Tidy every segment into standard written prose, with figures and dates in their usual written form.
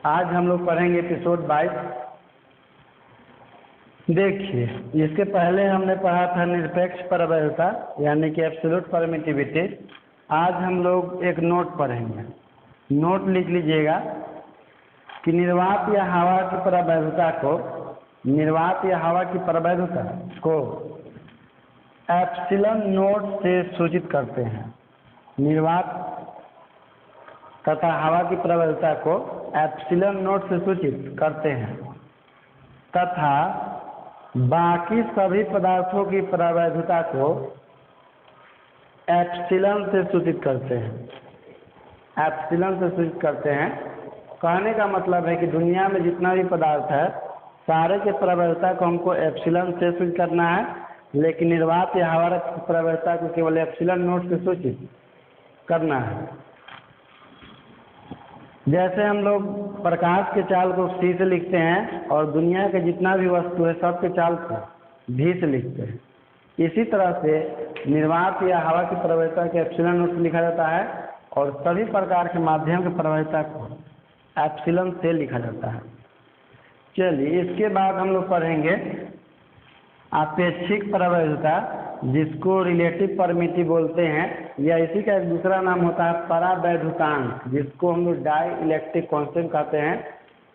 आज हम लोग पढ़ेंगे एपिसोड 22। देखिए, इसके पहले हमने पढ़ा था निरपेक्ष प्रबलता यानी कि एब्सोल्यूट परमिटिविटी। आज हम लोग एक नोट पढ़ेंगे। नोट लिख लीजिएगा कि निर्वात या हवा की प्रबलता को एप्सिलॉन नोट से सूचित करते हैं। निर्वात तथा हवा की प्रबलता को एप्सिलॉन नोट से सूचित करते हैं तथा बाकी सभी पदार्थों की प्रबलता को एप्सिलॉन से सूचित करते हैं। एप्सिलॉन से सूचित करते हैं कहने का मतलब है कि दुनिया में जितना भी पदार्थ है सारे के प्रबलता को हमको एप्सिलॉन से सूचित करना है, लेकिन निर्वात या हवा की प्रबलता को केवल एप्सिलॉन नोट से सूचित करना है। जैसे हम लोग प्रकाश के चाल को सी से लिखते हैं और दुनिया के जितना भी वस्तु है सबके चाल को भी से लिखते हैं, इसी तरह से निर्वात या हवा की प्रबलता के एप्सिलॉन नोट से लिखा जाता है और सभी प्रकार के माध्यम की प्रबलता को एप्सिलॉन से लिखा जाता है। चलिए, इसके बाद हम लोग पढ़ेंगे आपेक्षिक प्रबलता, जिसको रिलेटिव परमिटिविटी बोलते हैं, या इसी का एक दूसरा नाम होता है परावैद्युतांक, जिसको हम लोग डाई इलेक्ट्रिक कांस्टेंट कहते हैं,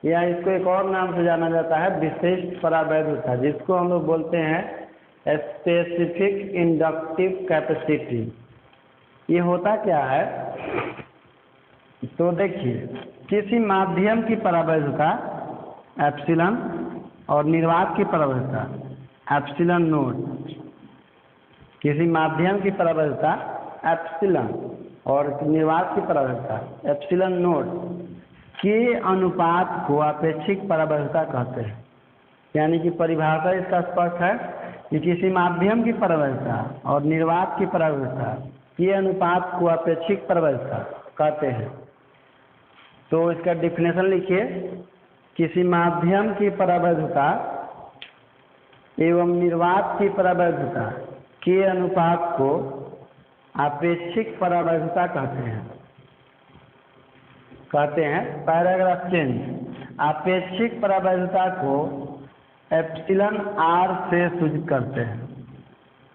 या इसको एक और नाम से जाना जाता है विशिष्ट परावैद्युता, जिसको हम लोग बोलते हैं स्पेसिफिक इंडक्टिव कैपेसिटी। ये होता क्या है? तो देखिए, किसी माध्यम की प्रबलता एप्सिलॉन और निर्वात की प्रबलता एप्सिलॉन नोट, किसी माध्यम की प्रबलता एप्सिलॉन और निर्वात की प्रबलता एप्सिलॉन नोट के अनुपात को आपेक्षिक प्रबलता कहते हैं। यानी कि परिभाषा इसका स्पष्ट है कि किसी माध्यम की प्रबलता और निर्वात की प्रबलता के अनुपात को आपेक्षिक प्रबलता कहते हैं। तो इसका डिफिनेशन लिखिए, किसी माध्यम की प्रबलता एवं निर्वात की प्रबलता के अनुपात को आपेक्षिक प्रबलता कहते हैं। Paragraph change. आपेक्षिक प्रबलता को एप्सिलॉन आर से सूचित करते हैं।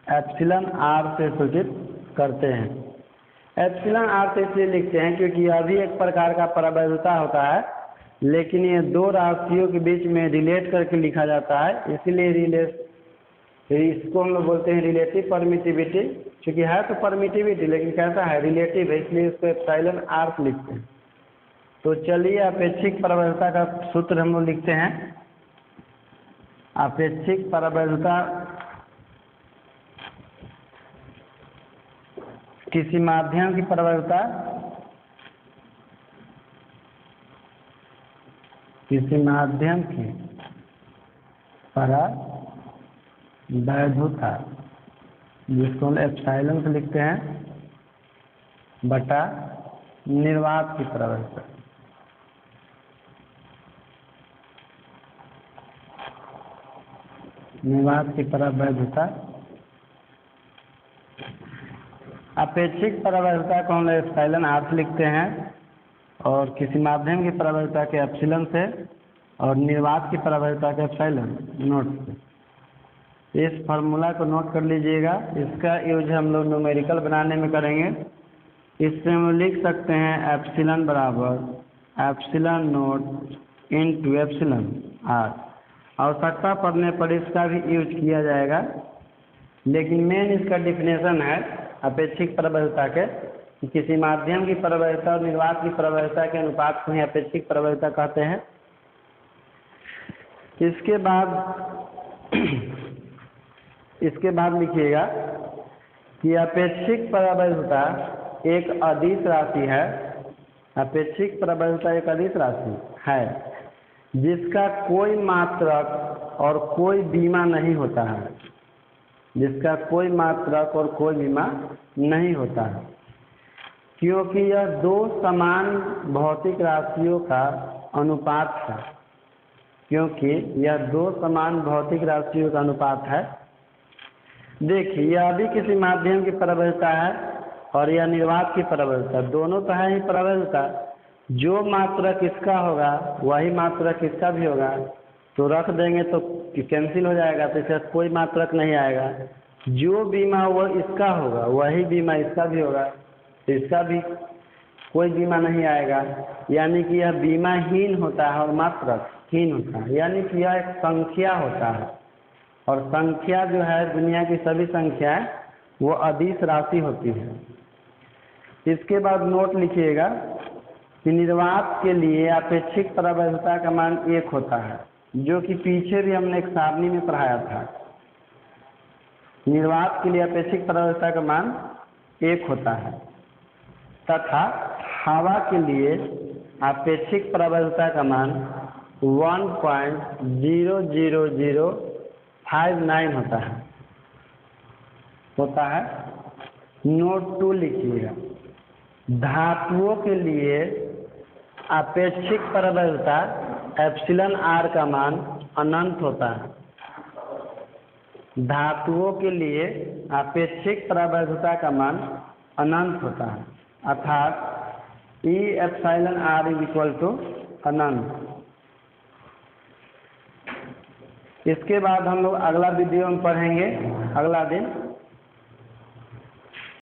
एप्सिलॉन आर से सूचित करते हैं। एप्सिलॉन आर से इसलिए लिखते हैं क्योंकि यह भी एक प्रकार का प्रबलता होता है, लेकिन ये दो राशियों के बीच में रिलेट करके लिखा जाता है, इसीलिए इसको हम लोग बोलते हैं रिलेटिव परमिटिविटी। क्योंकि है तो परमिटिविटी, लेकिन कैसा है? रिलेटिव है, इसलिए इसको एप्सिलॉन आर से लिखते हैं। तो चलिए, अपेक्षिक प्रबलता का सूत्र हम लोग लिखते हैं। अपेक्षिक प्रबलता किसी माध्यम की प्रबलता किसी माध्यम की प्रबलता, जिसको हम एप्सिलॉन से लिखते हैं, बटा निर्वात की प्रबलता। निर्वात की प्रबलता, अपेक्षिक प्रबलता को हम एप्सिलॉन आर से लिखते हैं और किसी माध्यम की प्रबलता के एप्सिलॉन से और निर्वात की प्रबलता के एप्सिलॉन नोट से। इस फार्मूला को नोट कर लीजिएगा। इसका यूज हम लोग न्यूमेरिकल बनाने में करेंगे। इससे हम लिख सकते हैं एप्सिलॉन बराबर epsilon naught into epsilon R. आवश्यकता पड़ने पर इसका भी यूज किया जाएगा, लेकिन मेन इसका डिफिनेशन है अपेक्षिक प्रबलता के कि किसी माध्यम की प्रबलता और निर्वात की प्रबलता के अनुपात को ही अपेक्षिक प्रबलता कहते हैं। इसके बाद लिखिएगा कि अपेक्षिक प्रबलता एक अदिश राशि है। अपेक्षिक प्रबलता एक अदिश राशि है जिसका कोई मात्रक और कोई बीमा नहीं होता है। जिसका कोई मात्रक और कोई बीमा नहीं होता है, क्योंकि यह दो समान भौतिक राशियों का अनुपात है। क्योंकि यह दो समान भौतिक राशियों का अनुपात है। देखिए, यह भी किसी माध्यम की प्रबलता है और यह निर्वात की प्रबलता, दोनों तो है ही प्रबलता, जो मात्रक इसका होगा वही मात्रक इसका भी होगा, तो रख देंगे तो कैंसिल हो जाएगा, तो इसका कोई मात्रक नहीं आएगा। जो बीमा वो इसका होगा वही बीमा इसका भी होगा, तो इसका भी कोई बीमा नहीं आएगा। यानी कि यह बीमाहीन होता है और मात्रकहीन होता है, यानी कि यह एक संख्या होता है, और संख्या जो है दुनिया की सभी संख्याएं वो अदिश राशि होती है। इसके बाद नोट लिखिएगा कि निर्वात के लिए अपेक्षिक प्रवैधता का मान 1 होता है, जो कि पीछे भी हमने एक सारणी में पढ़ाया था। निर्वात के लिए अपेक्षिक प्रवैधता का मान 1 होता है, तथा हवा के लिए अपेक्षिक प्रवैधता का मान 1.00059 होता है। नोट 2 लिखिएगा, धातुओं के लिए अपेक्षिक प्रवैधता एप्सिलॉन आर का मान अनंत होता है। धातुओं के लिए अपेक्षिक प्रवैधता का मान अनंत होता है, अर्थात E epsilon R is equal to अनंत। इसके बाद हम लोग अगला वीडियो में पढ़ेंगे अगला दिन।